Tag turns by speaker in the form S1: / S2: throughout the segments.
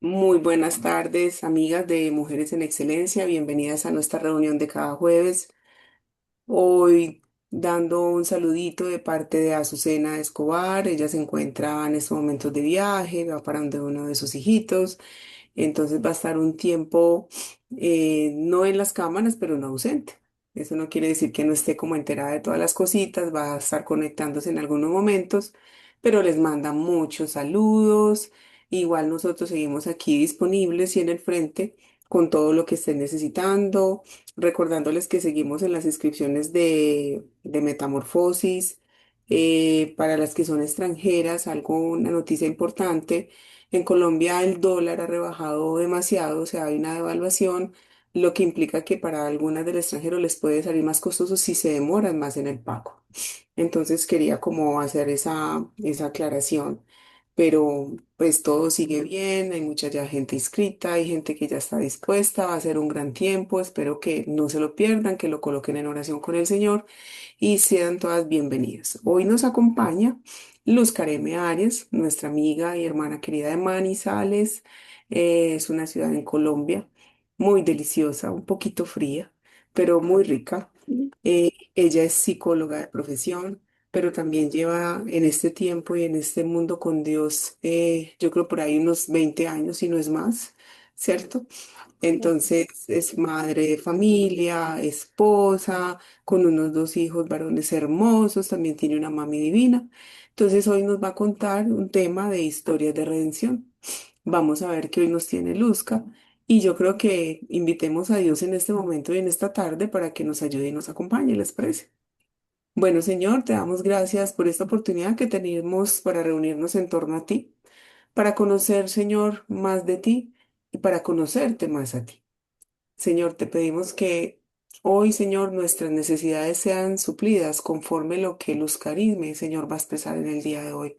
S1: Muy buenas tardes, amigas de Mujeres en Excelencia. Bienvenidas a nuestra reunión de cada jueves. Hoy dando un saludito de parte de Azucena Escobar. Ella se encuentra en estos momentos de viaje, va para donde uno de sus hijitos. Entonces va a estar un tiempo no en las cámaras, pero no ausente. Eso no quiere decir que no esté como enterada de todas las cositas, va a estar conectándose en algunos momentos, pero les manda muchos saludos. Igual nosotros seguimos aquí disponibles y en el frente con todo lo que estén necesitando, recordándoles que seguimos en las inscripciones de Metamorfosis. Para las que son extranjeras, algo, una noticia importante. En Colombia el dólar ha rebajado demasiado, o sea, hay una devaluación, lo que implica que para algunas del extranjero les puede salir más costoso si se demoran más en el pago. Entonces quería como hacer esa aclaración, pero pues todo sigue bien, hay mucha ya gente inscrita, hay gente que ya está dispuesta, va a ser un gran tiempo, espero que no se lo pierdan, que lo coloquen en oración con el Señor y sean todas bienvenidas. Hoy nos acompaña Luz Careme Arias, nuestra amiga y hermana querida de Manizales. Es una ciudad en Colombia muy deliciosa, un poquito fría, pero muy rica. Ella es psicóloga de profesión, pero también lleva en este tiempo y en este mundo con Dios, yo creo por ahí unos 20 años, si no es más, ¿cierto? Entonces es madre de familia, esposa, con unos dos hijos varones hermosos, también tiene una mami divina. Entonces hoy nos va a contar un tema de historias de redención. Vamos a ver qué hoy nos tiene Luzca y yo creo que invitemos a Dios en este momento y en esta tarde para que nos ayude y nos acompañe, ¿les parece? Bueno, Señor, te damos gracias por esta oportunidad que tenemos para reunirnos en torno a ti, para conocer, Señor, más de ti y para conocerte más a ti. Señor, te pedimos que hoy, Señor, nuestras necesidades sean suplidas conforme lo que Luz Carisme, Señor, va a expresar en el día de hoy.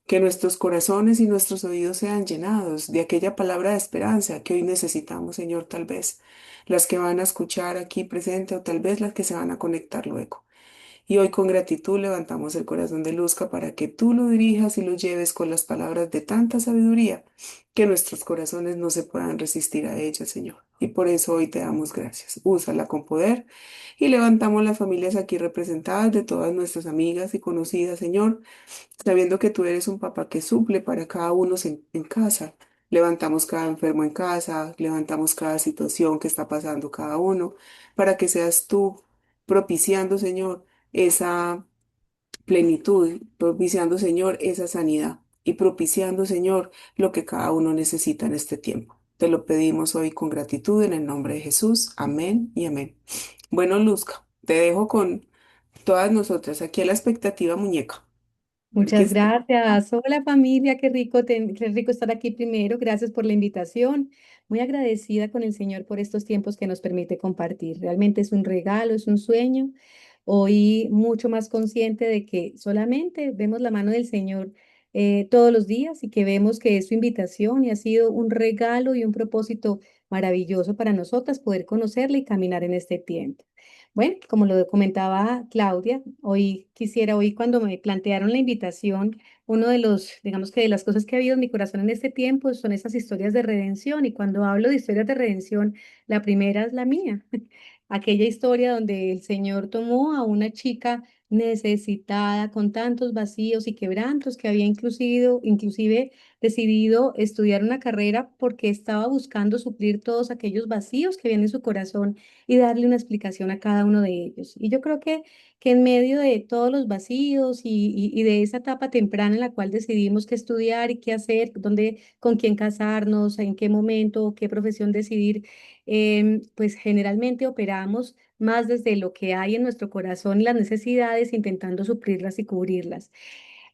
S1: Que nuestros corazones y nuestros oídos sean llenados de aquella palabra de esperanza que hoy necesitamos, Señor, tal vez las que van a escuchar aquí presente o tal vez las que se van a conectar luego. Y hoy con gratitud levantamos el corazón de Luzca para que tú lo dirijas y lo lleves con las palabras de tanta sabiduría que nuestros corazones no se puedan resistir a ella, Señor. Y por eso hoy te damos gracias. Úsala con poder y levantamos las familias aquí representadas de todas nuestras amigas y conocidas, Señor, sabiendo que tú eres un papá que suple para cada uno en casa. Levantamos cada enfermo en casa, levantamos cada situación que está pasando cada uno, para que seas tú propiciando, Señor, esa plenitud, propiciando, Señor, esa sanidad y propiciando, Señor, lo que cada uno necesita en este tiempo. Te lo pedimos hoy con gratitud en el nombre de Jesús. Amén y amén. Bueno, Luzca, te dejo con todas nosotras aquí a la expectativa, muñeca.
S2: Muchas gracias. Hola familia, qué rico estar aquí primero. Gracias por la invitación. Muy agradecida con el Señor por estos tiempos que nos permite compartir. Realmente es un regalo, es un sueño. Hoy mucho más consciente de que solamente vemos la mano del Señor todos los días y que vemos que es su invitación y ha sido un regalo y un propósito maravilloso para nosotras poder conocerle y caminar en este tiempo. Bueno, como lo comentaba Claudia, hoy cuando me plantearon la invitación, uno de los, digamos que de las cosas que ha habido en mi corazón en este tiempo son esas historias de redención. Y cuando hablo de historias de redención, la primera es la mía. Aquella historia donde el Señor tomó a una chica necesitada, con tantos vacíos y quebrantos, que había inclusive decidido estudiar una carrera porque estaba buscando suplir todos aquellos vacíos que habían en su corazón y darle una explicación a cada uno de ellos. Y yo creo que en medio de todos los vacíos y de esa etapa temprana en la cual decidimos qué estudiar y qué hacer, dónde, con quién casarnos, en qué momento, qué profesión decidir, pues generalmente operamos más desde lo que hay en nuestro corazón y las necesidades, intentando suplirlas y cubrirlas.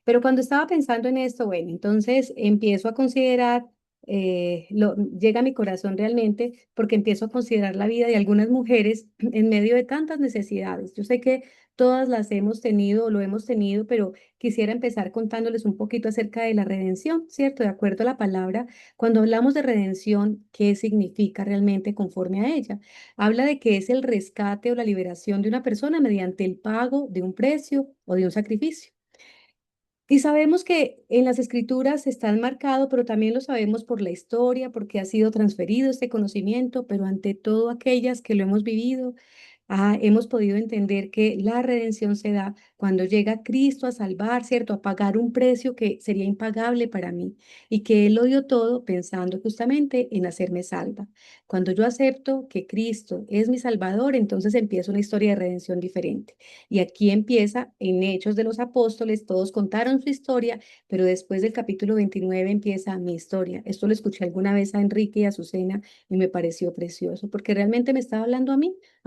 S2: Pero cuando estaba pensando en esto, bueno, entonces empiezo a considerar, llega a mi corazón realmente, porque empiezo a considerar la vida de algunas mujeres en medio de tantas necesidades. Yo sé que todas las hemos tenido o lo hemos tenido, pero quisiera empezar contándoles un poquito acerca de la redención, ¿cierto? De acuerdo a la palabra, cuando hablamos de redención, ¿qué significa realmente conforme a ella? Habla de que es el rescate o la liberación de una persona mediante el pago de un precio o de un sacrificio. Y sabemos que en las escrituras están marcados, pero también lo sabemos por la historia, porque ha sido transferido este conocimiento, pero ante todo aquellas que lo hemos vivido, hemos podido entender que la redención se da cuando llega Cristo a salvar, ¿cierto? A pagar un precio que sería impagable para mí y que Él lo dio todo pensando justamente en hacerme salva. Cuando yo acepto que Cristo es mi Salvador, entonces empieza una historia de redención diferente. Y aquí empieza en Hechos de los Apóstoles, todos contaron su historia, pero después del capítulo 29 empieza mi historia. Esto lo escuché alguna vez a Enrique y a Azucena y me pareció precioso porque realmente me estaba hablando a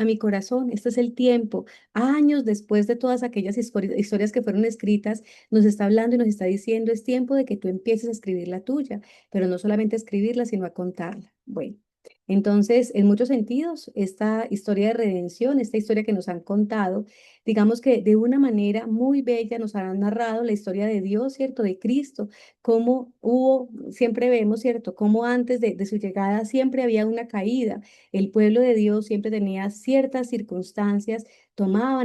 S2: mi corazón. Este es el tiempo. Años después de todas aquellas historias que fueron escritas, nos está hablando y nos está diciendo, es tiempo de que tú empieces a escribir la tuya, pero no solamente a escribirla, sino a contarla. Bueno. Entonces, en muchos sentidos, esta historia de redención, esta historia que nos han contado, digamos que de una manera muy bella nos han narrado la historia de Dios, ¿cierto? De Cristo, cómo hubo, siempre vemos, ¿cierto? Cómo antes de su llegada siempre había una caída. El pueblo de Dios siempre tenía ciertas circunstancias,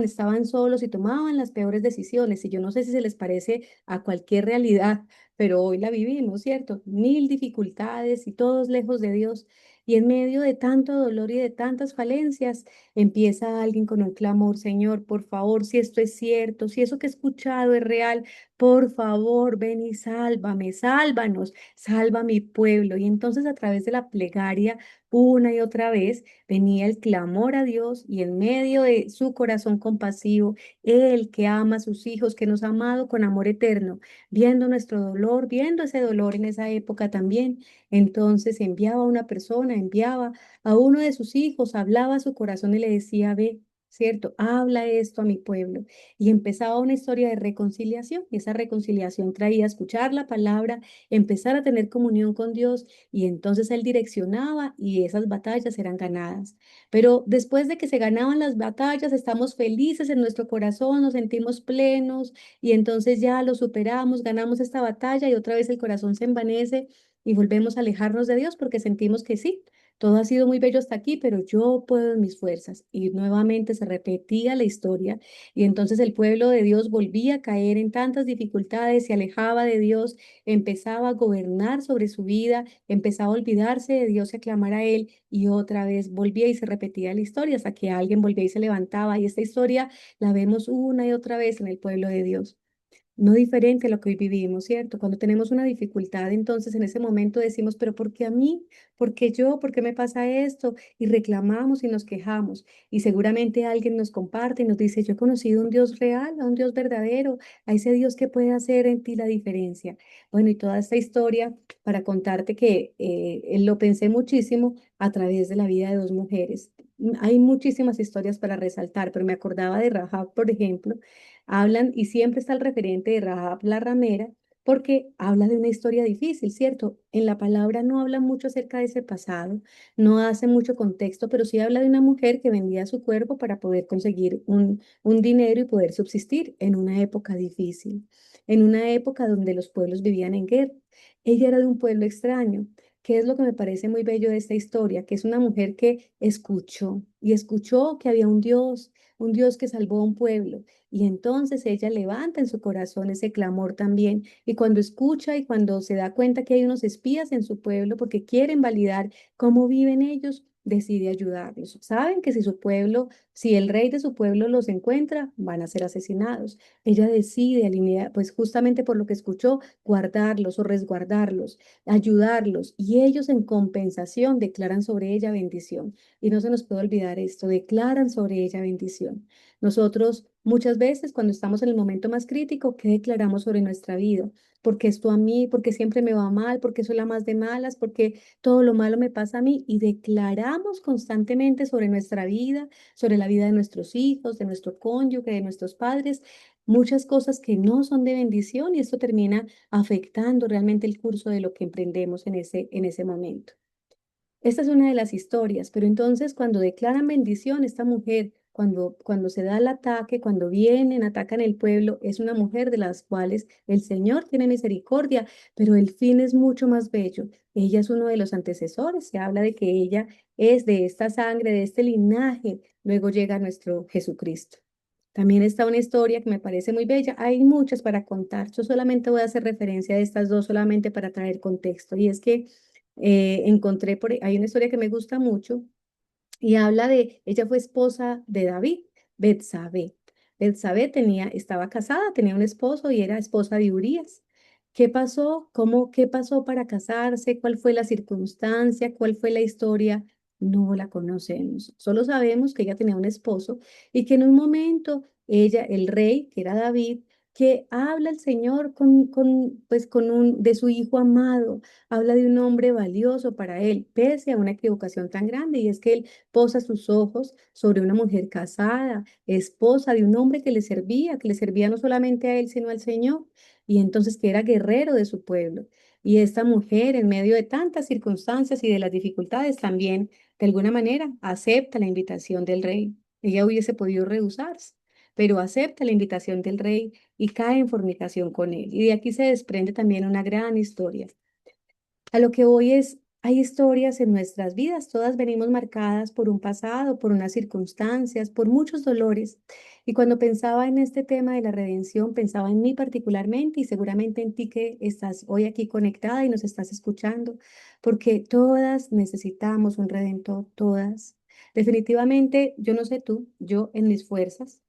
S2: estaban solos y tomaban las peores decisiones. Y yo no sé si se les parece a cualquier realidad, pero hoy la vivimos, ¿cierto? Mil dificultades y todos lejos de Dios. Y en medio de tanto dolor y de tantas falencias, empieza alguien con un clamor, Señor, por favor, si esto es cierto, si eso que he escuchado es real, por favor, ven y sálvame, sálvanos, salva a mi pueblo. Y entonces a través de la plegaria, una y otra vez, venía el clamor a Dios y en medio de su corazón compasivo, Él que ama a sus hijos, que nos ha amado con amor eterno, viendo nuestro dolor, viendo ese dolor en esa época también, entonces enviaba a una persona, enviaba a uno de sus hijos, hablaba a su corazón y le decía, ve, ¿cierto? Habla esto a mi pueblo. Y empezaba una historia de reconciliación. Y esa reconciliación traía a escuchar la palabra, empezar a tener comunión con Dios y entonces él direccionaba y esas batallas eran ganadas. Pero después de que se ganaban las batallas, estamos felices en nuestro corazón, nos sentimos plenos y entonces ya lo superamos, ganamos esta batalla y otra vez el corazón se envanece y volvemos a alejarnos de Dios porque sentimos que sí, todo ha sido muy bello hasta aquí, pero yo puedo en mis fuerzas. Y nuevamente se repetía la historia y entonces el pueblo de Dios volvía a caer en tantas dificultades, se alejaba de Dios, empezaba a gobernar sobre su vida, empezaba a olvidarse de Dios y a clamar a Él y otra vez volvía y se repetía la historia hasta que alguien volvía y se levantaba. Y esta historia la vemos una y otra vez en el pueblo de Dios. No diferente a lo que hoy vivimos, ¿cierto? Cuando tenemos una dificultad, entonces en ese momento decimos, pero ¿por qué a mí? ¿Por qué yo? ¿Por qué me pasa esto? Y reclamamos y nos quejamos. Y seguramente alguien nos comparte y nos dice, yo he conocido un Dios real, a un Dios verdadero, a ese Dios que puede hacer en ti la diferencia. Bueno, y toda esta historia para contarte que lo pensé muchísimo a través de la vida de dos mujeres. Hay muchísimas historias para resaltar, pero me acordaba de Rahab, por ejemplo. Hablan y siempre está el referente de Rahab la ramera porque habla de una historia difícil, ¿cierto? En la palabra no habla mucho acerca de ese pasado, no hace mucho contexto, pero sí habla de una mujer que vendía su cuerpo para poder conseguir un dinero y poder subsistir en una época difícil, en una época donde los pueblos vivían en guerra. Ella era de un pueblo extraño. ¿Qué es lo que me parece muy bello de esta historia? Que es una mujer que escuchó y escuchó que había un Dios que salvó a un pueblo. Y entonces ella levanta en su corazón ese clamor también. Y cuando escucha y cuando se da cuenta que hay unos espías en su pueblo porque quieren validar cómo viven ellos, decide ayudarlos. Saben que si su pueblo, si el rey de su pueblo los encuentra, van a ser asesinados. Ella decide alinear, pues justamente por lo que escuchó, guardarlos o resguardarlos, ayudarlos. Y ellos en compensación declaran sobre ella bendición. Y no se nos puede olvidar esto, declaran sobre ella bendición. Nosotros muchas veces cuando estamos en el momento más crítico, ¿qué declaramos sobre nuestra vida? ¿Porque esto a mí? ¿Porque siempre me va mal? ¿Porque soy la más de malas? ¿Porque todo lo malo me pasa a mí? Y declaramos constantemente sobre nuestra vida, sobre la vida de nuestros hijos, de nuestro cónyuge, de nuestros padres, muchas cosas que no son de bendición y esto termina afectando realmente el curso de lo que emprendemos en ese momento. Esta es una de las historias, pero entonces cuando declaran bendición, esta mujer, cuando se da el ataque, cuando vienen, atacan el pueblo, es una mujer de las cuales el Señor tiene misericordia, pero el fin es mucho más bello. Ella es uno de los antecesores, se habla de que ella es de esta sangre, de este linaje, luego llega nuestro Jesucristo. También está una historia que me parece muy bella. Hay muchas para contar. Yo solamente voy a hacer referencia a estas dos solamente para traer contexto. Y es que encontré hay una historia que me gusta mucho y habla de, ella fue esposa de David, Betsabé. Betsabé estaba casada, tenía un esposo y era esposa de Urías. ¿Qué pasó? ¿Qué pasó para casarse? ¿Cuál fue la circunstancia? ¿Cuál fue la historia? No la conocemos. Solo sabemos que ella tenía un esposo y que en un momento ella, el rey, que era David, que habla el Señor pues de su hijo amado, habla de un hombre valioso para él, pese a una equivocación tan grande, y es que él posa sus ojos sobre una mujer casada, esposa de un hombre que le servía no solamente a él, sino al Señor, y entonces que era guerrero de su pueblo. Y esta mujer, en medio de tantas circunstancias y de las dificultades, también, de alguna manera, acepta la invitación del rey. Ella hubiese podido rehusarse, pero acepta la invitación del rey y cae en fornicación con él. Y de aquí se desprende también una gran historia. A lo que voy es, hay historias en nuestras vidas, todas venimos marcadas por un pasado, por unas circunstancias, por muchos dolores. Y cuando pensaba en este tema de la redención, pensaba en mí particularmente y seguramente en ti que estás hoy aquí conectada y nos estás escuchando, porque todas necesitamos un redentor, todas. Definitivamente, yo no sé tú, yo en mis fuerzas,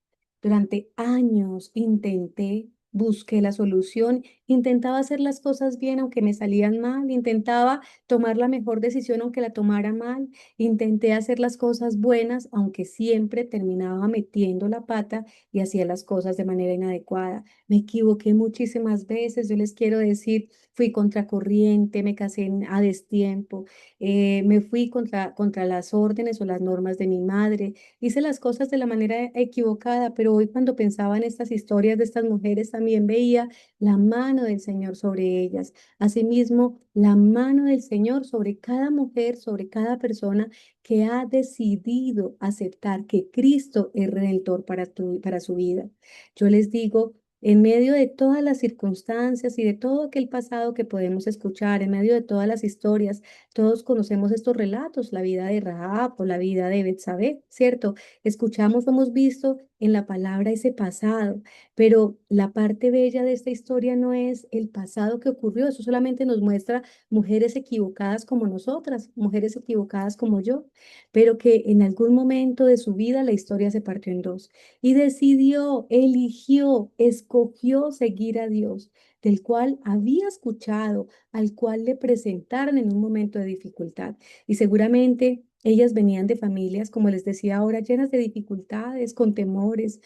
S2: durante años intenté, busqué la solución. Intentaba hacer las cosas bien aunque me salían mal, intentaba tomar la mejor decisión aunque la tomara mal, intenté hacer las cosas buenas aunque siempre terminaba metiendo la pata y hacía las cosas de manera inadecuada. Me equivoqué muchísimas veces, yo les quiero decir, fui contracorriente, me casé a destiempo, me fui contra las órdenes o las normas de mi madre, hice las cosas de la manera equivocada, pero hoy cuando pensaba en estas historias de estas mujeres también veía la mano del Señor sobre ellas. Asimismo, la mano del Señor sobre cada mujer, sobre cada persona que ha decidido aceptar que Cristo es redentor para su vida. Yo les digo, en medio de todas las circunstancias y de todo aquel pasado que podemos escuchar, en medio de todas las historias, todos conocemos estos relatos, la vida de Rahab o la vida de Betsabé, ¿cierto? Escuchamos, hemos visto en la palabra ese pasado, pero la parte bella de esta historia no es el pasado que ocurrió, eso solamente nos muestra mujeres equivocadas como nosotras, mujeres equivocadas como yo, pero que en algún momento de su vida la historia se partió en dos y decidió, eligió, escogió seguir a Dios, del cual había escuchado, al cual le presentaron en un momento de dificultad. Y seguramente ellas venían de familias, como les decía ahora, llenas de dificultades, con temores,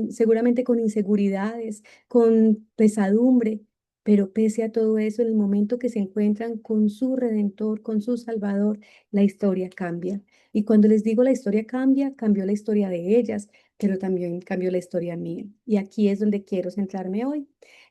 S2: seguramente con inseguridades, con pesadumbre. Pero pese a todo eso, en el momento que se encuentran con su Redentor, con su Salvador, la historia cambia. Y cuando les digo la historia cambia, cambió la historia de ellas, pero también cambió la historia mía. Y aquí es donde quiero centrarme hoy.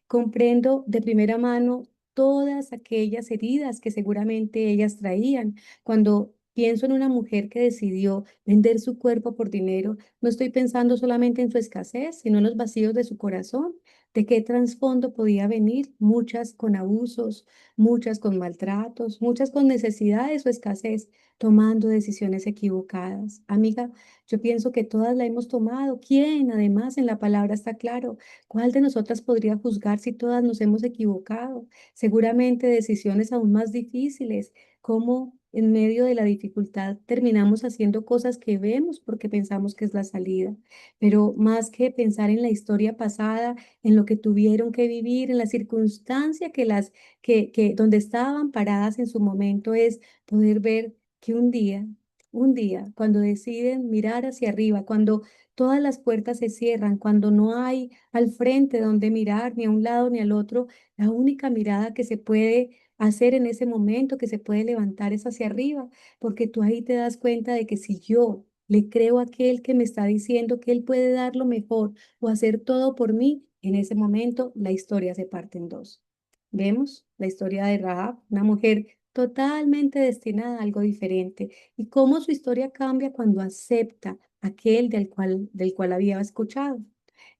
S2: Comprendo de primera mano todas aquellas heridas que seguramente ellas traían. Cuando pienso en una mujer que decidió vender su cuerpo por dinero, no estoy pensando solamente en su escasez, sino en los vacíos de su corazón. ¿De qué trasfondo podía venir? Muchas con abusos, muchas con maltratos, muchas con necesidades o escasez, tomando decisiones equivocadas. Amiga, yo pienso que todas la hemos tomado. ¿Quién? Además, en la palabra está claro. ¿Cuál de nosotras podría juzgar si todas nos hemos equivocado? Seguramente decisiones aún más difíciles, como en medio de la dificultad terminamos haciendo cosas que vemos porque pensamos que es la salida. Pero más que pensar en la historia pasada, en lo que tuvieron que vivir, en la circunstancia donde estaban paradas en su momento, es poder ver que un día, cuando deciden mirar hacia arriba, cuando todas las puertas se cierran, cuando no hay al frente donde mirar, ni a un lado ni al otro, la única mirada que se puede hacer en ese momento, que se puede levantar es hacia arriba, porque tú ahí te das cuenta de que si yo le creo a aquel que me está diciendo que él puede dar lo mejor o hacer todo por mí, en ese momento la historia se parte en dos. Vemos la historia de Rahab, una mujer totalmente destinada a algo diferente, y cómo su historia cambia cuando acepta aquel del cual había escuchado.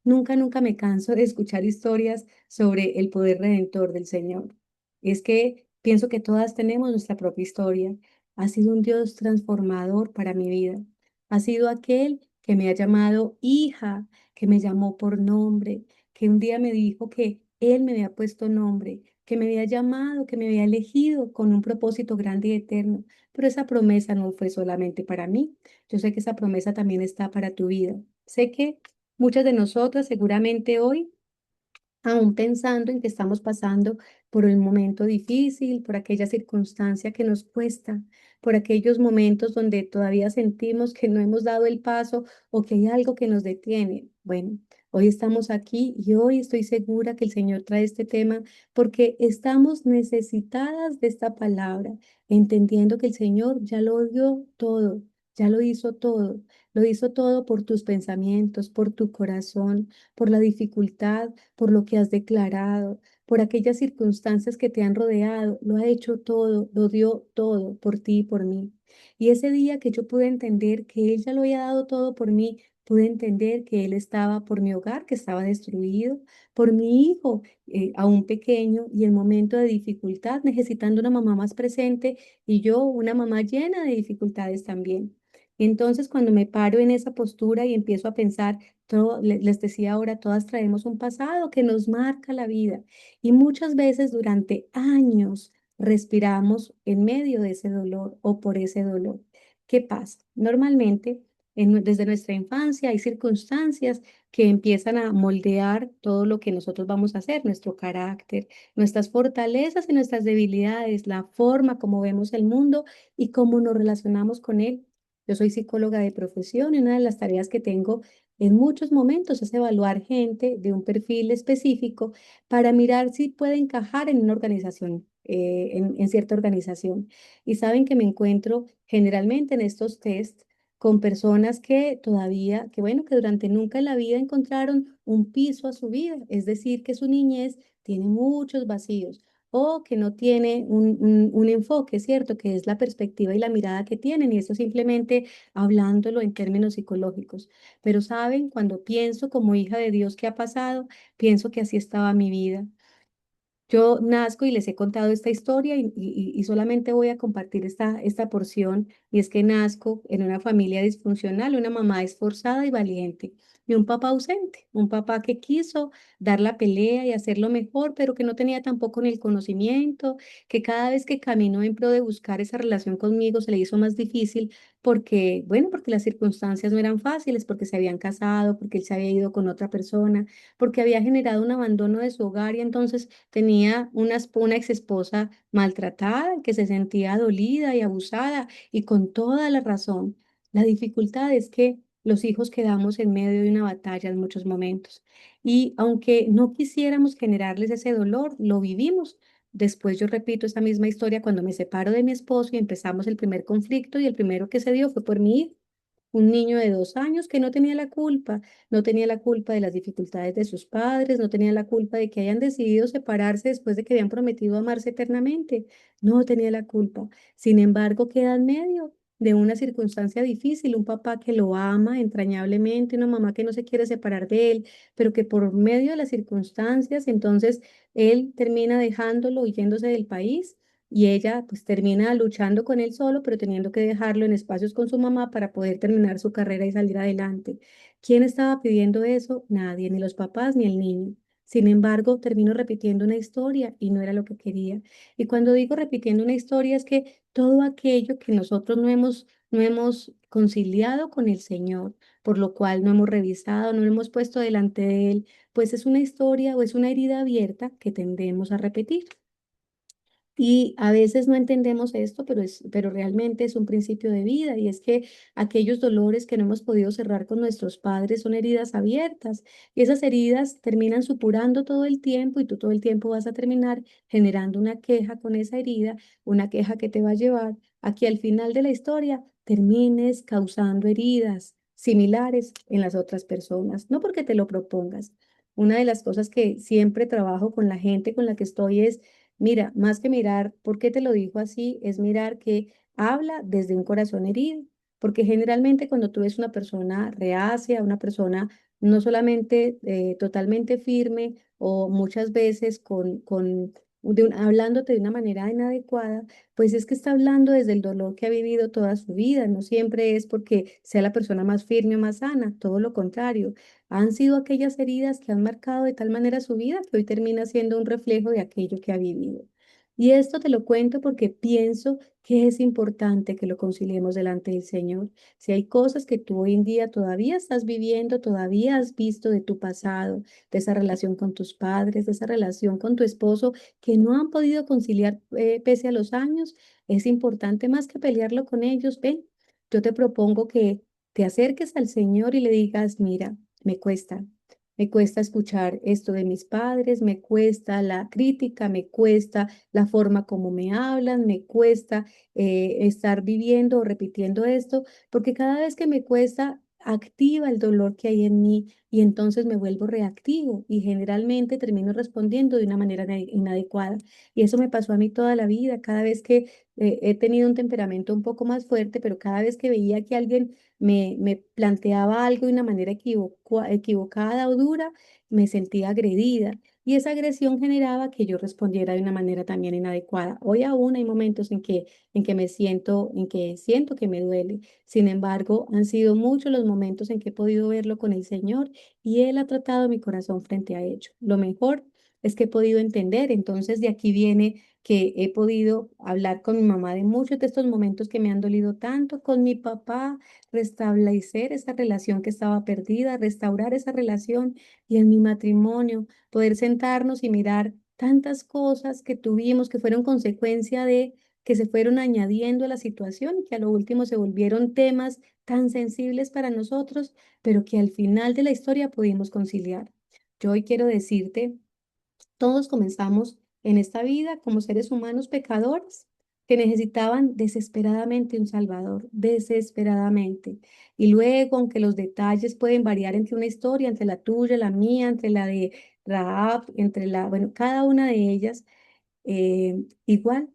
S2: Nunca me canso de escuchar historias sobre el poder redentor del Señor. Es que pienso que todas tenemos nuestra propia historia. Ha sido un Dios transformador para mi vida. Ha sido aquel que me ha llamado hija, que me llamó por nombre, que un día me dijo que Él me había puesto nombre, que me había llamado, que me había elegido con un propósito grande y eterno. Pero esa promesa no fue solamente para mí. Yo sé que esa promesa también está para tu vida. Sé que muchas de nosotras seguramente hoy aún pensando en que estamos pasando por un momento difícil, por aquella circunstancia que nos cuesta, por aquellos momentos donde todavía sentimos que no hemos dado el paso o que hay algo que nos detiene. Bueno, hoy estamos aquí y hoy estoy segura que el Señor trae este tema porque estamos necesitadas de esta palabra, entendiendo que el Señor ya lo dio todo. Ya lo hizo todo por tus pensamientos, por tu corazón, por la dificultad, por lo que has declarado, por aquellas circunstancias que te han rodeado. Lo ha hecho todo, lo dio todo por ti y por mí. Y ese día que yo pude entender que Él ya lo había dado todo por mí, pude entender que Él estaba por mi hogar, que estaba destruido, por mi hijo, aún pequeño, y en momento de dificultad, necesitando una mamá más presente y yo una mamá llena de dificultades también. Entonces, cuando me paro en esa postura y empiezo a pensar, les decía ahora, todas traemos un pasado que nos marca la vida y muchas veces durante años respiramos en medio de ese dolor o por ese dolor. ¿Qué pasa? Normalmente, desde nuestra infancia hay circunstancias que empiezan a moldear todo lo que nosotros vamos a hacer, nuestro carácter, nuestras fortalezas y nuestras debilidades, la forma como vemos el mundo y cómo nos relacionamos con él. Yo soy psicóloga de profesión y una de las tareas que tengo en muchos momentos es evaluar gente de un perfil específico para mirar si puede encajar en una organización, en cierta organización. Y saben que me encuentro generalmente en estos test con personas que todavía, que bueno, que durante nunca en la vida encontraron un piso a su vida, es decir, que su niñez tiene muchos vacíos o que no tiene un enfoque, ¿cierto? Que es la perspectiva y la mirada que tienen, y eso simplemente hablándolo en términos psicológicos. Pero saben, cuando pienso como hija de Dios que ha pasado, pienso que así estaba mi vida. Yo nazco y les he contado esta historia y solamente voy a compartir esta porción, y es que nazco en una familia disfuncional, una mamá esforzada y valiente y un papá ausente, un papá que quiso dar la pelea y hacerlo mejor, pero que no tenía tampoco ni el conocimiento, que cada vez que caminó en pro de buscar esa relación conmigo se le hizo más difícil porque, bueno, porque las circunstancias no eran fáciles, porque se habían casado, porque él se había ido con otra persona, porque había generado un abandono de su hogar y entonces tenía una ex esposa maltratada, que se sentía dolida y abusada, y con toda la razón. La dificultad es que los hijos quedamos en medio de una batalla en muchos momentos. Y aunque no quisiéramos generarles ese dolor, lo vivimos. Después yo repito esa misma historia cuando me separo de mi esposo y empezamos el primer conflicto, y el primero que se dio fue por mi hijo, un niño de 2 años que no tenía la culpa, no tenía la culpa de las dificultades de sus padres, no tenía la culpa de que hayan decidido separarse después de que habían prometido amarse eternamente, no tenía la culpa. Sin embargo, queda en medio de una circunstancia difícil, un papá que lo ama entrañablemente, una mamá que no se quiere separar de él, pero que por medio de las circunstancias, entonces él termina dejándolo y yéndose del país, y ella pues termina luchando con él solo, pero teniendo que dejarlo en espacios con su mamá para poder terminar su carrera y salir adelante. ¿Quién estaba pidiendo eso? Nadie, ni los papás ni el niño. Sin embargo, termino repitiendo una historia y no era lo que quería. Y cuando digo repitiendo una historia es que todo aquello que nosotros no hemos conciliado con el Señor, por lo cual no hemos revisado, no hemos puesto delante de Él, pues es una historia o es una herida abierta que tendemos a repetir. Y a veces no entendemos esto, pero realmente es un principio de vida, y es que aquellos dolores que no hemos podido cerrar con nuestros padres son heridas abiertas, y esas heridas terminan supurando todo el tiempo, y tú todo el tiempo vas a terminar generando una queja con esa herida, una queja que te va a llevar a que al final de la historia termines causando heridas similares en las otras personas, no porque te lo propongas. Una de las cosas que siempre trabajo con la gente con la que estoy es: mira, más que mirar por qué te lo dijo así, es mirar que habla desde un corazón herido, porque generalmente cuando tú ves una persona reacia, una persona no solamente totalmente firme, o muchas veces con hablándote de una manera inadecuada, pues es que está hablando desde el dolor que ha vivido toda su vida. No siempre es porque sea la persona más firme o más sana, todo lo contrario. Han sido aquellas heridas que han marcado de tal manera su vida que hoy termina siendo un reflejo de aquello que ha vivido. Y esto te lo cuento porque pienso que es importante que lo conciliemos delante del Señor. Si hay cosas que tú hoy en día todavía estás viviendo, todavía has visto de tu pasado, de esa relación con tus padres, de esa relación con tu esposo, que no han podido conciliar pese a los años, es importante más que pelearlo con ellos. Ven, yo te propongo que te acerques al Señor y le digas, mira, me cuesta. Me cuesta escuchar esto de mis padres, me cuesta la crítica, me cuesta la forma como me hablan, me cuesta estar viviendo o repitiendo esto, porque cada vez que me cuesta, activa el dolor que hay en mí y entonces me vuelvo reactivo y generalmente termino respondiendo de una manera inadecuada. Y eso me pasó a mí toda la vida, cada vez que he tenido un temperamento un poco más fuerte, pero cada vez que veía que alguien me planteaba algo de una manera equivocada o dura, me sentía agredida. Y esa agresión generaba que yo respondiera de una manera también inadecuada. Hoy aún hay momentos en que en que siento que me duele. Sin embargo, han sido muchos los momentos en que he podido verlo con el Señor y Él ha tratado mi corazón frente a ello. Lo mejor es que he podido entender. Entonces, de aquí viene que he podido hablar con mi mamá de muchos de estos momentos que me han dolido tanto, con mi papá, restablecer esa relación que estaba perdida, restaurar esa relación y en mi matrimonio, poder sentarnos y mirar tantas cosas que tuvimos que fueron consecuencia de que se fueron añadiendo a la situación y que a lo último se volvieron temas tan sensibles para nosotros, pero que al final de la historia pudimos conciliar. Yo hoy quiero decirte, todos comenzamos en esta vida como seres humanos pecadores que necesitaban desesperadamente un Salvador, desesperadamente. Y luego, aunque los detalles pueden variar entre una historia, entre la tuya, la mía, entre la de Rahab, bueno, cada una de ellas, igual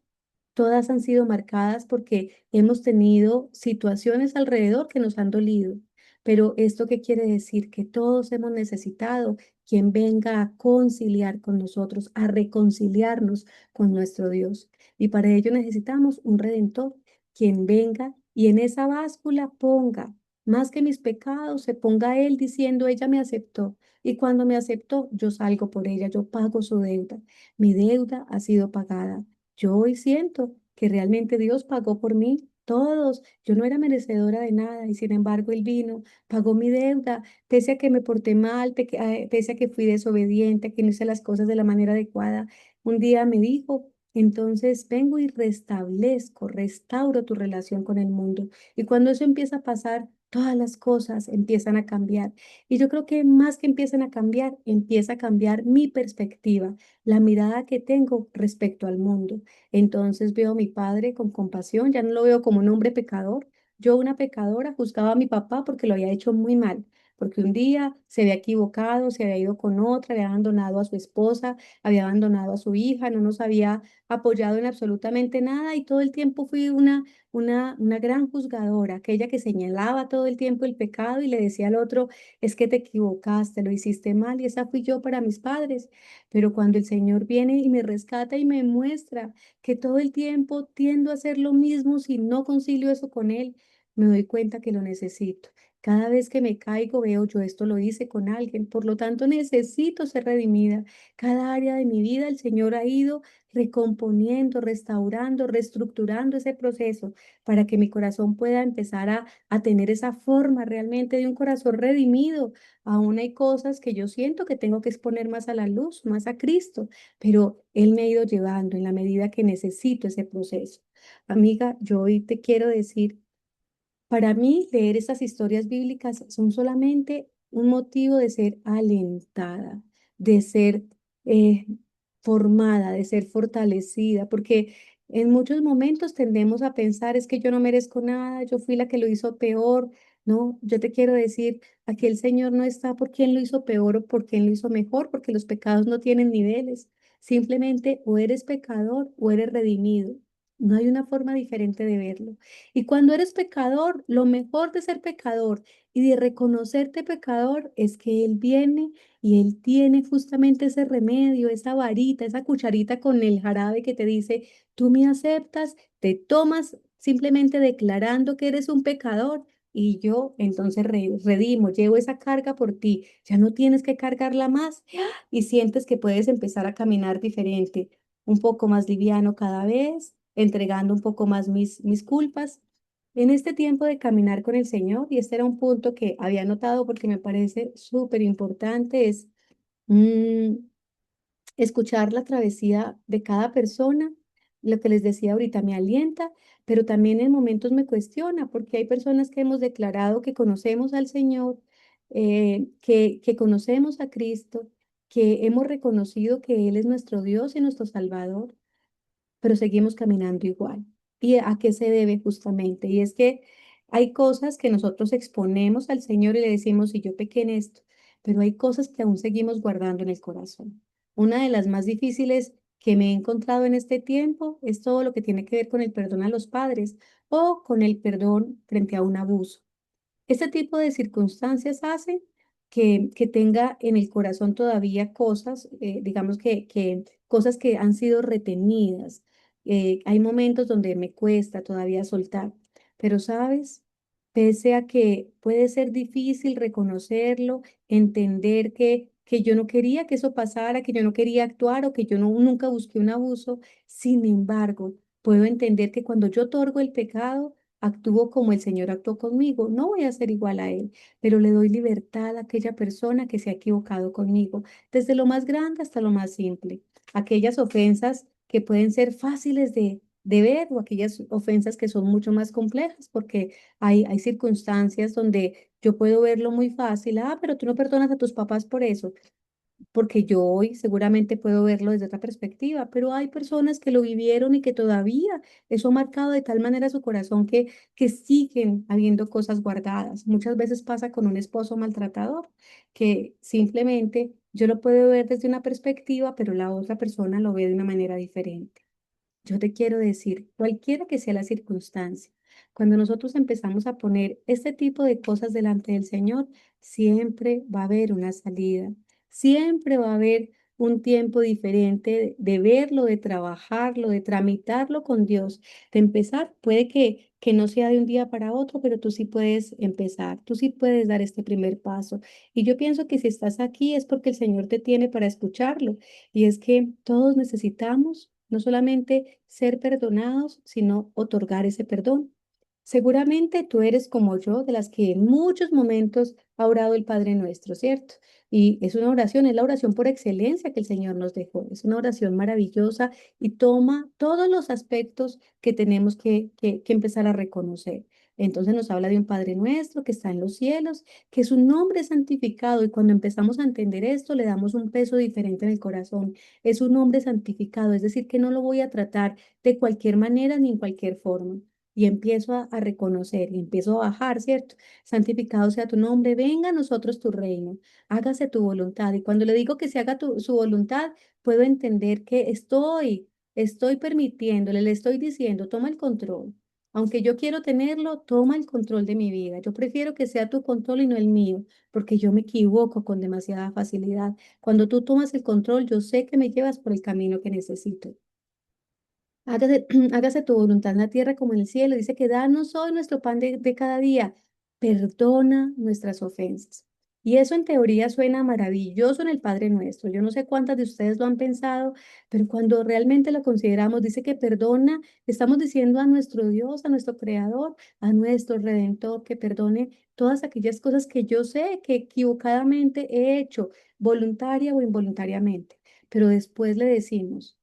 S2: todas han sido marcadas porque hemos tenido situaciones alrededor que nos han dolido. Pero ¿esto qué quiere decir? Que todos hemos necesitado quien venga a conciliar con nosotros, a reconciliarnos con nuestro Dios. Y para ello necesitamos un redentor, quien venga y en esa báscula ponga, más que mis pecados, se ponga Él diciendo, ella me aceptó. Y cuando me aceptó, yo salgo por ella, yo pago su deuda. Mi deuda ha sido pagada. Yo hoy siento que realmente Dios pagó por mí. Todos, yo no era merecedora de nada y sin embargo Él vino, pagó mi deuda, pese a que me porté mal, pese a que fui desobediente, a que no hice las cosas de la manera adecuada. Un día me dijo, entonces vengo y restablezco, restauro tu relación con el mundo. Y cuando eso empieza a pasar, todas las cosas empiezan a cambiar. Y yo creo que más que empiezan a cambiar, empieza a cambiar mi perspectiva, la mirada que tengo respecto al mundo. Entonces veo a mi padre con compasión, ya no lo veo como un hombre pecador. Yo, una pecadora, juzgaba a mi papá porque lo había hecho muy mal, porque un día se había equivocado, se había ido con otra, había abandonado a su esposa, había abandonado a su hija, no nos había apoyado en absolutamente nada y todo el tiempo fui una gran juzgadora, aquella que señalaba todo el tiempo el pecado y le decía al otro, es que te equivocaste, lo hiciste mal y esa fui yo para mis padres. Pero cuando el Señor viene y me rescata y me muestra que todo el tiempo tiendo a hacer lo mismo si no concilio eso con Él, me doy cuenta que lo necesito. Cada vez que me caigo veo yo esto lo hice con alguien, por lo tanto necesito ser redimida. Cada área de mi vida el Señor ha ido recomponiendo, restaurando, reestructurando ese proceso para que mi corazón pueda empezar a tener esa forma realmente de un corazón redimido. Aún hay cosas que yo siento que tengo que exponer más a la luz, más a Cristo, pero Él me ha ido llevando en la medida que necesito ese proceso. Amiga, yo hoy te quiero decir, para mí leer estas historias bíblicas son solamente un motivo de ser alentada, de ser eh, formada, de ser fortalecida, porque en muchos momentos tendemos a pensar es que yo no merezco nada, yo fui la que lo hizo peor. No, yo te quiero decir, aquí el Señor no está por quién lo hizo peor o por quién lo hizo mejor, porque los pecados no tienen niveles. Simplemente o eres pecador o eres redimido. No hay una forma diferente de verlo. Y cuando eres pecador, lo mejor de ser pecador y de reconocerte pecador es que Él viene y Él tiene justamente ese remedio, esa varita, esa cucharita con el jarabe que te dice, tú me aceptas, te tomas simplemente declarando que eres un pecador y yo entonces redimo, llevo esa carga por ti. Ya no tienes que cargarla más y sientes que puedes empezar a caminar diferente, un poco más liviano cada vez, entregando un poco más mis culpas. En este tiempo de caminar con el Señor, y este era un punto que había notado porque me parece súper importante, es mm, escuchar la travesía de cada persona. Lo que les decía ahorita me alienta, pero también en momentos me cuestiona, porque hay personas que hemos declarado que conocemos al Señor, que conocemos a Cristo, que hemos reconocido que Él es nuestro Dios y nuestro Salvador, pero seguimos caminando igual. ¿Y a qué se debe justamente? Y es que hay cosas que nosotros exponemos al Señor y le decimos, y yo pequé en esto, pero hay cosas que aún seguimos guardando en el corazón. Una de las más difíciles que me he encontrado en este tiempo es todo lo que tiene que ver con el perdón a los padres o con el perdón frente a un abuso. Este tipo de circunstancias hacen que tenga en el corazón todavía cosas, digamos que cosas que han sido retenidas. Hay momentos donde me cuesta todavía soltar, pero sabes, pese a que puede ser difícil reconocerlo, entender que yo no quería que eso pasara, que yo no quería actuar o que yo nunca busqué un abuso, sin embargo, puedo entender que cuando yo otorgo el pecado, actúo como el Señor actuó conmigo. No voy a ser igual a Él, pero le doy libertad a aquella persona que se ha equivocado conmigo, desde lo más grande hasta lo más simple. Aquellas ofensas que pueden ser fáciles de ver o aquellas ofensas que son mucho más complejas, porque hay circunstancias donde yo puedo verlo muy fácil. Ah, pero tú no perdonas a tus papás por eso porque yo hoy seguramente puedo verlo desde otra perspectiva, pero hay personas que lo vivieron y que todavía eso ha marcado de tal manera su corazón que siguen habiendo cosas guardadas. Muchas veces pasa con un esposo maltratador, que simplemente yo lo puedo ver desde una perspectiva, pero la otra persona lo ve de una manera diferente. Yo te quiero decir, cualquiera que sea la circunstancia, cuando nosotros empezamos a poner este tipo de cosas delante del Señor, siempre va a haber una salida, siempre va a haber un tiempo diferente de verlo, de trabajarlo, de tramitarlo con Dios, de empezar. Puede que no sea de un día para otro, pero tú sí puedes empezar, tú sí puedes dar este primer paso. Y yo pienso que si estás aquí es porque el Señor te tiene para escucharlo. Y es que todos necesitamos no solamente ser perdonados, sino otorgar ese perdón. Seguramente tú eres como yo, de las que en muchos momentos ha orado el Padre Nuestro, ¿cierto? Y es una oración, es la oración por excelencia que el Señor nos dejó. Es una oración maravillosa y toma todos los aspectos que tenemos que empezar a reconocer. Entonces nos habla de un Padre Nuestro que está en los cielos, que su nombre es santificado y cuando empezamos a entender esto le damos un peso diferente en el corazón. Es un nombre santificado, es decir, que no lo voy a tratar de cualquier manera ni en cualquier forma. Y empiezo a reconocer y empiezo a bajar, ¿cierto? Santificado sea tu nombre, venga a nosotros tu reino, hágase tu voluntad. Y cuando le digo que se haga su voluntad, puedo entender que estoy permitiéndole, le estoy diciendo, toma el control. Aunque yo quiero tenerlo, toma el control de mi vida. Yo prefiero que sea tu control y no el mío, porque yo me equivoco con demasiada facilidad. Cuando tú tomas el control, yo sé que me llevas por el camino que necesito. Hágase, hágase tu voluntad en la tierra como en el cielo. Dice que danos hoy nuestro pan de cada día. Perdona nuestras ofensas. Y eso en teoría suena maravilloso en el Padre Nuestro. Yo no sé cuántas de ustedes lo han pensado, pero cuando realmente lo consideramos, dice que perdona, estamos diciendo a nuestro Dios, a nuestro Creador, a nuestro Redentor, que perdone todas aquellas cosas que yo sé que equivocadamente he hecho, voluntaria o involuntariamente. Pero después le decimos,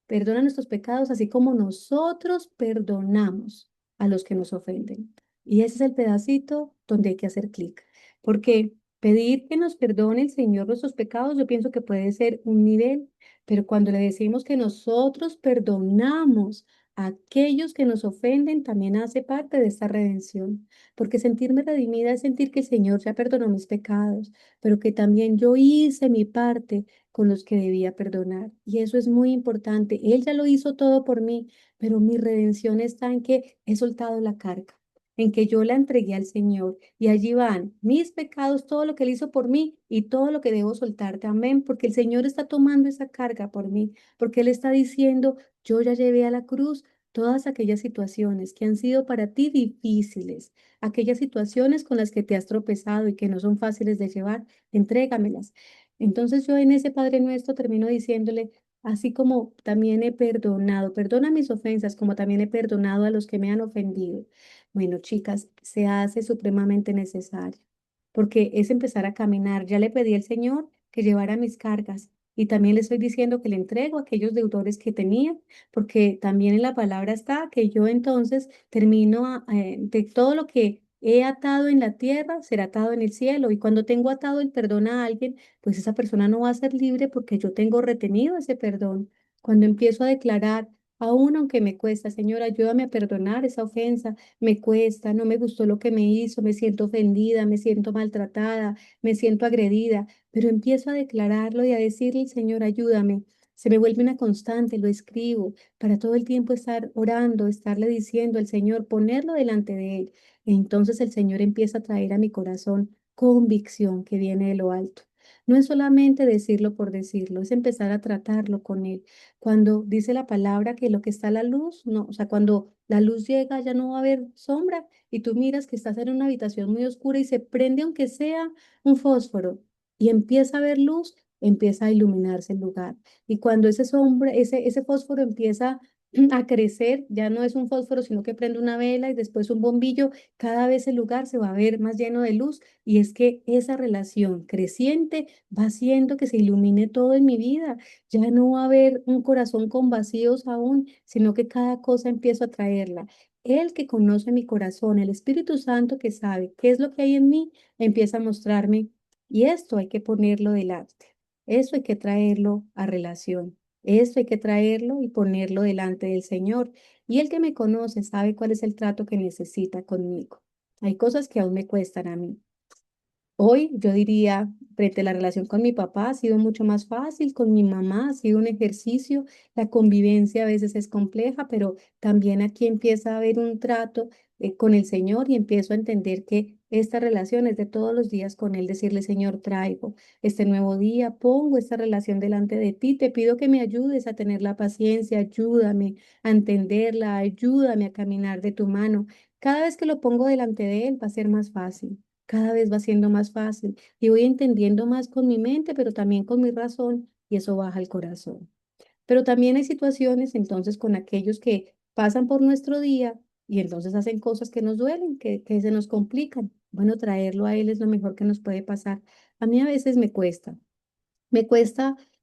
S2: perdona nuestros pecados, así como nosotros perdonamos a los que nos ofenden. Y ese es el pedacito donde hay que hacer clic. Porque pedir que nos perdone el Señor nuestros pecados, yo pienso que puede ser un nivel, pero cuando le decimos que nosotros perdonamos a aquellos que nos ofenden también hace parte de esta redención, porque sentirme redimida es sentir que el Señor ya perdonó mis pecados, pero que también yo hice mi parte con los que debía perdonar. Y eso es muy importante. Él ya lo hizo todo por mí, pero mi redención está en que he soltado la carga, en que yo la entregué al Señor y allí van mis pecados, todo lo que Él hizo por mí y todo lo que debo soltarte. Amén, porque el Señor está tomando esa carga por mí, porque Él está diciendo, yo ya llevé a la cruz todas aquellas situaciones que han sido para ti difíciles, aquellas situaciones con las que te has tropezado y que no son fáciles de llevar, entrégamelas. Entonces yo en ese Padre Nuestro termino diciéndole, así como también he perdonado, perdona mis ofensas, como también he perdonado a los que me han ofendido. Bueno, chicas, se hace supremamente necesario, porque es empezar a caminar. Ya le pedí al Señor que llevara mis cargas y también le estoy diciendo que le entrego aquellos deudores que tenía, porque también en la palabra está que yo entonces termino de todo lo que he atado en la tierra, será atado en el cielo. Y cuando tengo atado el perdón a alguien, pues esa persona no va a ser libre porque yo tengo retenido ese perdón. Cuando empiezo a declarar, aún aunque me cuesta, Señor, ayúdame a perdonar esa ofensa, me cuesta, no me gustó lo que me hizo, me siento ofendida, me siento maltratada, me siento agredida, pero empiezo a declararlo y a decirle, Señor, ayúdame. Se me vuelve una constante, lo escribo, para todo el tiempo estar orando, estarle diciendo al Señor, ponerlo delante de Él. Entonces el Señor empieza a traer a mi corazón convicción que viene de lo alto. No es solamente decirlo por decirlo, es empezar a tratarlo con Él. Cuando dice la palabra que lo que está a la luz, no, o sea, cuando la luz llega ya no va a haber sombra y tú miras que estás en una habitación muy oscura y se prende aunque sea un fósforo y empieza a ver luz, empieza a iluminarse el lugar. Y cuando ese sombra, ese fósforo empieza a crecer, ya no es un fósforo, sino que prende una vela y después un bombillo, cada vez el lugar se va a ver más lleno de luz y es que esa relación creciente va haciendo que se ilumine todo en mi vida. Ya no va a haber un corazón con vacíos aún, sino que cada cosa empiezo a traerla. El que conoce mi corazón, el Espíritu Santo que sabe qué es lo que hay en mí, empieza a mostrarme y esto hay que ponerlo delante. Eso hay que traerlo a relación. Esto hay que traerlo y ponerlo delante del Señor. Y el que me conoce sabe cuál es el trato que necesita conmigo. Hay cosas que aún me cuestan a mí. Hoy yo diría, frente a la relación con mi papá, ha sido mucho más fácil, con mi mamá ha sido un ejercicio, la convivencia a veces es compleja, pero también aquí empieza a haber un trato con el Señor y empiezo a entender que esta relación es de todos los días con Él, decirle, Señor, traigo este nuevo día, pongo esta relación delante de ti, te pido que me ayudes a tener la paciencia, ayúdame a entenderla, ayúdame a caminar de tu mano. Cada vez que lo pongo delante de Él va a ser más fácil, cada vez va siendo más fácil y voy entendiendo más con mi mente, pero también con mi razón y eso baja el corazón. Pero también hay situaciones entonces con aquellos que pasan por nuestro día y entonces hacen cosas que nos duelen, que se nos complican. Bueno, traerlo a él es lo mejor que nos puede pasar. A mí a veces me cuesta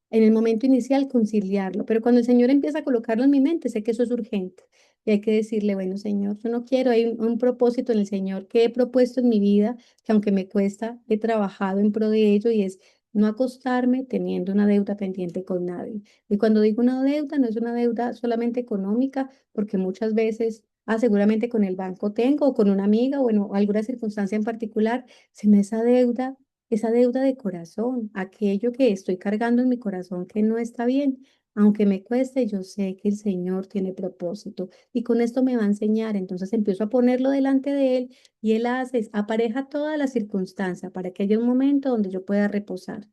S2: en el momento inicial conciliarlo, pero cuando el Señor empieza a colocarlo en mi mente, sé que eso es urgente. Y hay que decirle, bueno, Señor, yo no quiero, hay un propósito en el Señor que he propuesto en mi vida, que aunque me cuesta, he trabajado en pro de ello y es no acostarme teniendo una deuda pendiente con nadie. Y cuando digo una deuda, no es una deuda solamente económica, porque muchas veces, seguramente con el banco tengo, o con una amiga, bueno, alguna circunstancia en particular, sino esa deuda de corazón, aquello que estoy cargando en mi corazón que no está bien. Aunque me cueste, yo sé que el Señor tiene propósito y con esto me va a enseñar. Entonces empiezo a ponerlo delante de Él y Él hace, apareja toda la circunstancia para que haya un momento donde yo pueda reposar.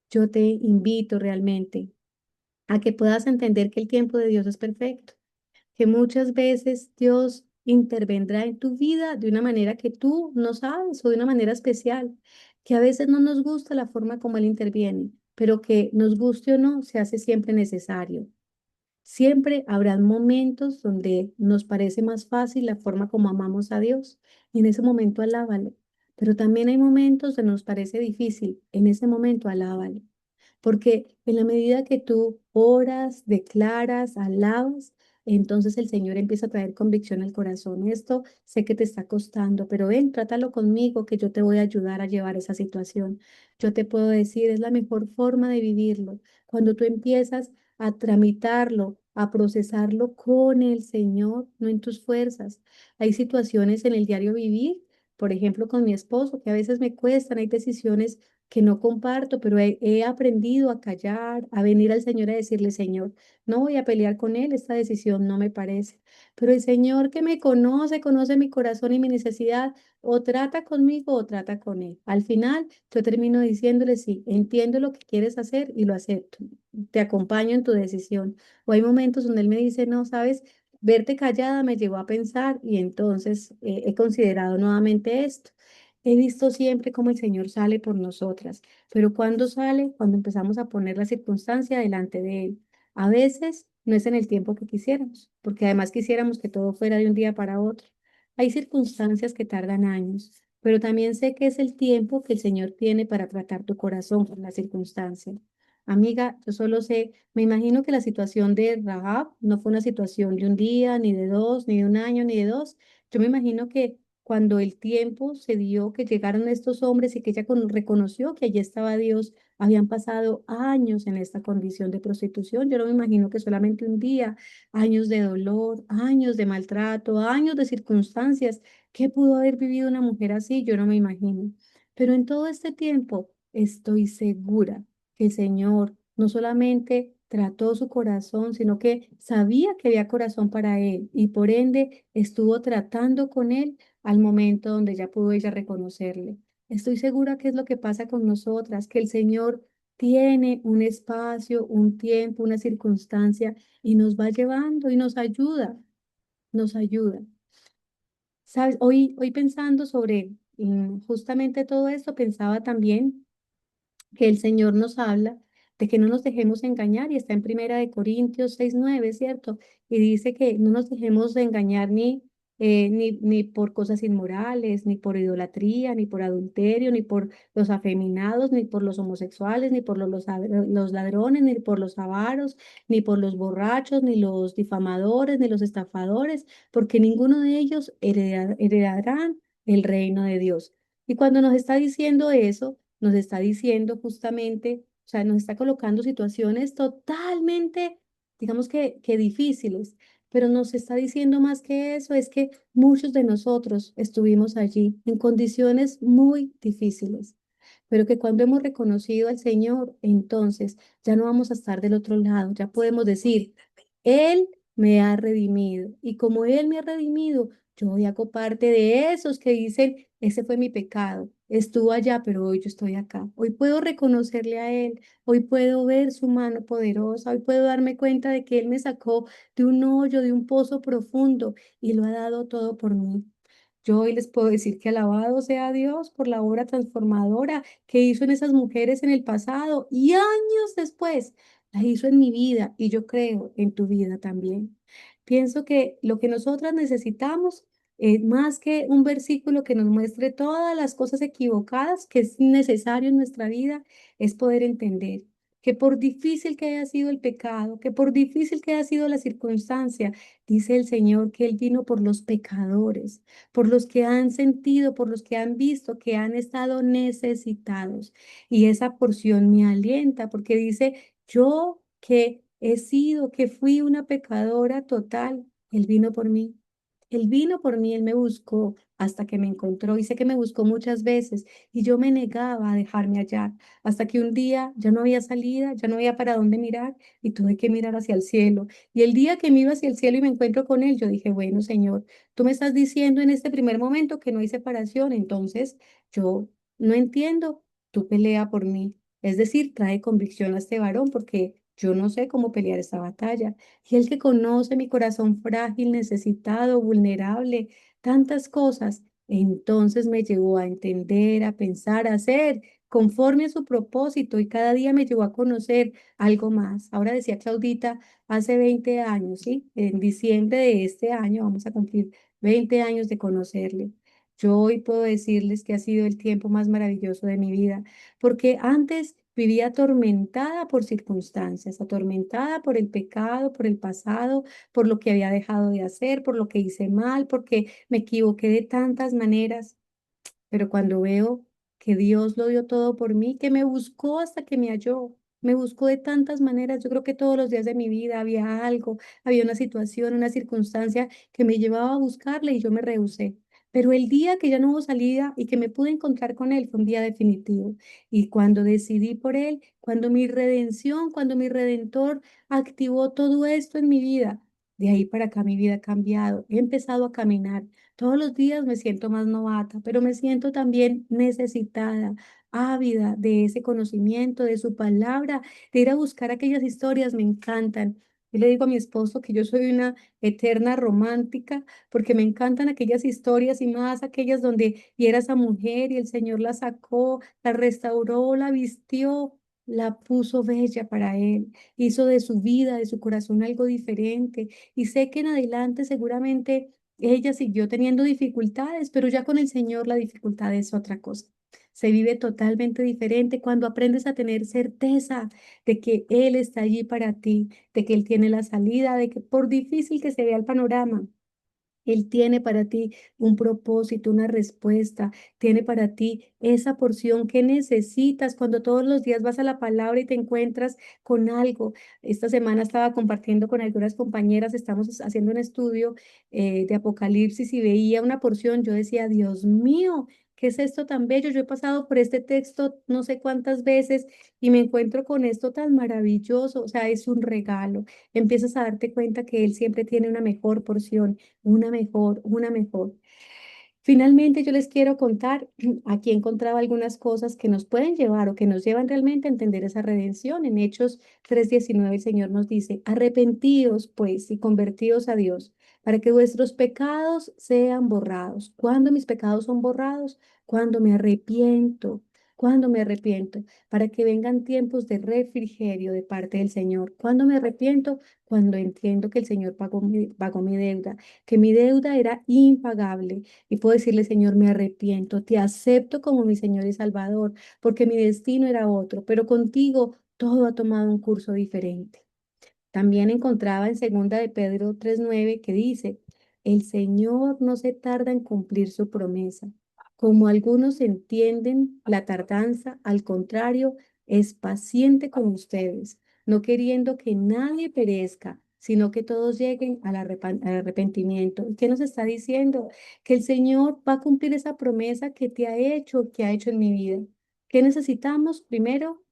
S2: Yo te invito realmente a que puedas entender que el tiempo de Dios es perfecto, que muchas veces Dios intervendrá en tu vida de una manera que tú no sabes o de una manera especial, que a veces no nos gusta la forma como Él interviene, pero que nos guste o no, se hace siempre necesario. Siempre habrá momentos donde nos parece más fácil la forma como amamos a Dios y en ese momento alábalo, pero también hay momentos donde nos parece difícil, en ese momento alábalo. Porque en la medida que tú oras, declaras, alabas, entonces el Señor empieza a traer convicción al corazón. Esto sé que te está costando, pero ven, trátalo conmigo, que yo te voy a ayudar a llevar esa situación. Yo te puedo decir, es la mejor forma de vivirlo. Cuando tú empiezas a tramitarlo a procesarlo con el Señor, no en tus fuerzas. Hay situaciones en el diario vivir, por ejemplo, con mi esposo, que a veces me cuestan, hay decisiones que no comparto, pero he aprendido a callar, a venir al Señor a decirle, Señor, no voy a pelear con él, esta decisión no me parece. Pero el Señor que me conoce, conoce mi corazón y mi necesidad, o trata conmigo o trata con él. Al final, yo termino diciéndole, sí, entiendo lo que quieres hacer y lo acepto. Te acompaño en tu decisión. O hay momentos donde él me dice, no, sabes, verte callada me llevó a pensar y entonces he considerado nuevamente esto. He visto siempre cómo el Señor sale por nosotras, pero cuando sale, cuando empezamos a poner la circunstancia delante de Él. A veces no es en el tiempo que quisiéramos, porque además quisiéramos que todo fuera de un día para otro. Hay circunstancias que tardan años, pero también sé que es el tiempo que el Señor tiene para tratar tu corazón con la circunstancia. Amiga, yo solo sé, me imagino que la situación de Rahab no fue una situación de un día, ni de dos, ni de un año, ni de dos. Yo me imagino que cuando el tiempo se dio, que llegaron estos hombres y que ella reconoció que allí estaba Dios, habían pasado años en esta condición de prostitución. Yo no me imagino que solamente un día, años de dolor, años de maltrato, años de circunstancias. ¿Qué pudo haber vivido una mujer así? Yo no me imagino. Pero en todo este tiempo estoy segura que el Señor no solamente trató su corazón, sino que sabía que había corazón para él y por ende estuvo tratando con él al momento donde ya pudo ella reconocerle. Estoy segura que es lo que pasa con nosotras, que el Señor tiene un espacio, un tiempo, una circunstancia y nos va llevando y nos ayuda, nos ayuda. ¿Sabes? Hoy pensando sobre justamente todo esto, pensaba también que el Señor nos habla de que no nos dejemos engañar y está en Primera de Corintios 6:9, ¿cierto? Y dice que no nos dejemos de engañar ni por cosas inmorales, ni por idolatría, ni por adulterio, ni por los afeminados, ni por los homosexuales, ni por los ladrones, ni por los avaros, ni por los borrachos, ni los difamadores, ni los estafadores, porque ninguno de ellos heredarán el reino de Dios. Y cuando nos está diciendo eso, nos está diciendo justamente, o sea, nos está colocando situaciones totalmente, digamos que difíciles, pero nos está diciendo más que eso, es que muchos de nosotros estuvimos allí en condiciones muy difíciles, pero que cuando hemos reconocido al Señor, entonces ya no vamos a estar del otro lado, ya podemos decir, Él me ha redimido y como Él me ha redimido, yo voy a parte de esos que dicen, ese fue mi pecado, estuvo allá, pero hoy yo estoy acá. Hoy puedo reconocerle a Él, hoy puedo ver su mano poderosa, hoy puedo darme cuenta de que Él me sacó de un hoyo, de un pozo profundo y lo ha dado todo por mí. Yo hoy les puedo decir que alabado sea Dios por la obra transformadora que hizo en esas mujeres en el pasado y años después la hizo en mi vida y yo creo en tu vida también. Pienso que lo que nosotras necesitamos es más que un versículo que nos muestre todas las cosas equivocadas que es necesario en nuestra vida, es poder entender que por difícil que haya sido el pecado, que por difícil que haya sido la circunstancia, dice el Señor que Él vino por los pecadores, por los que han sentido, por los que han visto que han estado necesitados. Y esa porción me alienta porque dice, yo que he sido, que fui una pecadora total, Él vino por mí. Él vino por mí, Él me buscó hasta que me encontró y sé que me buscó muchas veces y yo me negaba a dejarme hallar hasta que un día ya no había salida, ya no había para dónde mirar y tuve que mirar hacia el cielo. Y el día que me iba hacia el cielo y me encuentro con Él, yo dije, bueno, Señor, tú me estás diciendo en este primer momento que no hay separación, entonces yo no entiendo, tú pelea por mí. Es decir, trae convicción a este varón porque yo no sé cómo pelear esta batalla. Y el que conoce mi corazón frágil, necesitado, vulnerable, tantas cosas, entonces me llevó a entender, a pensar, a hacer conforme a su propósito y cada día me llevó a conocer algo más. Ahora decía Claudita, hace 20 años, ¿sí? En diciembre de este año vamos a cumplir 20 años de conocerle. Yo hoy puedo decirles que ha sido el tiempo más maravilloso de mi vida, porque antes vivía atormentada por circunstancias, atormentada por el pecado, por el pasado, por lo que había dejado de hacer, por lo que hice mal, porque me equivoqué de tantas maneras. Pero cuando veo que Dios lo dio todo por mí, que me buscó hasta que me halló, Me buscó de tantas maneras. Yo creo que todos los días de mi vida había algo, había una situación, una circunstancia que me llevaba a buscarle y yo me rehusé. Pero el día que ya no hubo salida y que me pude encontrar con él fue un día definitivo. Y cuando decidí por él, cuando mi redención, cuando mi redentor activó todo esto en mi vida, de ahí para acá mi vida ha cambiado. He empezado a caminar. Todos los días me siento más novata, pero me siento también necesitada, ávida de ese conocimiento, de su palabra, de ir a buscar aquellas historias, me encantan. Yo le digo a mi esposo que yo soy una eterna romántica porque me encantan aquellas historias y más aquellas donde viera a esa mujer y el Señor la sacó, la restauró, la vistió, la puso bella para él, hizo de su vida, de su corazón algo diferente y sé que en adelante seguramente ella siguió teniendo dificultades, pero ya con el Señor la dificultad es otra cosa. Se vive totalmente diferente cuando aprendes a tener certeza de que Él está allí para ti, de que Él tiene la salida, de que por difícil que se vea el panorama, él tiene para ti un propósito, una respuesta, tiene para ti esa porción que necesitas cuando todos los días vas a la palabra y te encuentras con algo. Esta semana estaba compartiendo con algunas compañeras, estamos haciendo un estudio de Apocalipsis y veía una porción, yo decía, Dios mío, ¿qué es esto tan bello? Yo he pasado por este texto no sé cuántas veces y me encuentro con esto tan maravilloso, o sea, es un regalo. Empiezas a darte cuenta que Él siempre tiene una mejor porción, una mejor, una mejor. Finalmente, yo les quiero contar, aquí encontraba algunas cosas que nos pueden llevar o que nos llevan realmente a entender esa redención. En Hechos 3:19 el Señor nos dice, arrepentíos pues y convertíos a Dios para que vuestros pecados sean borrados. ¿Cuándo mis pecados son borrados? Cuando me arrepiento. Cuando me arrepiento, para que vengan tiempos de refrigerio de parte del Señor. Cuando me arrepiento, cuando entiendo que el Señor pagó mi deuda, que mi deuda era impagable y puedo decirle, Señor, me arrepiento, te acepto como mi Señor y Salvador, porque mi destino era otro, pero contigo todo ha tomado un curso diferente. También encontraba en segunda de Pedro 3:9 que dice, el Señor no se tarda en cumplir su promesa. Como algunos entienden la tardanza, al contrario, es paciente con ustedes, no queriendo que nadie perezca, sino que todos lleguen al arrepentimiento. ¿Y qué nos está diciendo? Que el Señor va a cumplir esa promesa que te ha hecho, que ha hecho en mi vida. ¿Qué necesitamos? Primero,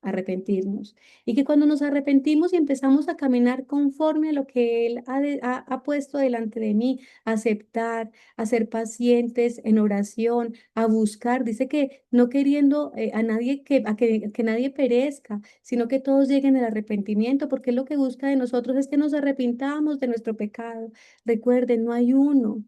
S2: arrepentirnos. Y que cuando nos arrepentimos y empezamos a caminar conforme a lo que Él ha puesto delante de mí, a aceptar, a ser pacientes en oración, a buscar, dice que no queriendo a nadie que nadie perezca, sino que todos lleguen al arrepentimiento, porque Él lo que busca de nosotros es que nos arrepintamos de nuestro pecado. Recuerden, no hay uno